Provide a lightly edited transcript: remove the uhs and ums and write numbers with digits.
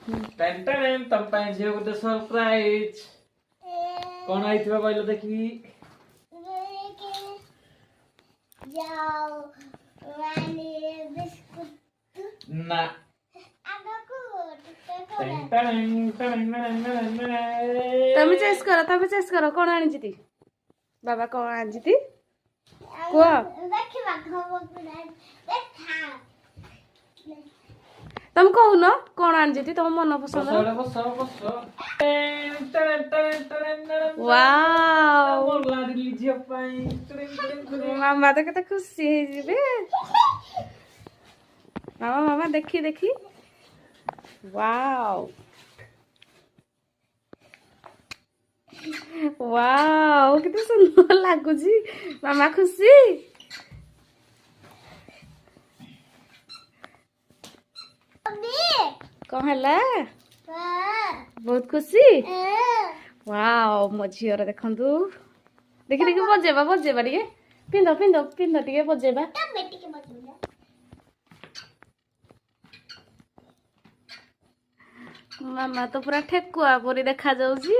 ten ten तम ପାଇଁ ଝିଅ ଗୋଟେ ସରପ୍ରାଇଜ କଣ ହେଇଥିବ କହିଲ ଦେଖି जाओ वाले बिस्कुट ନା आगको टेन टेन टेन तमे चेस करो कौन आनी ती बाबा कौन आनी ती कुह देखिबा खबर पुरा देखा तुम कहून कौन आनी ती तुम मन पसंद बस बस ten ten ten ten wow मोर लाडली ଝିଅ ପାଇଁ टेन मामा तो केते खुशी हे जिबे मामा मामा देखी देखी वाओ वाओ कितने सुंदर लागुची मामा खुशी अबे कौन हला हां बहुत खुशी वाओ मो झीर देखंतु देखि देखि बजेबा टिके पिंदो टिके बजेबा तब बेटी के बतूला मामा तो पूरा ठेकुआ परी देखा जाउची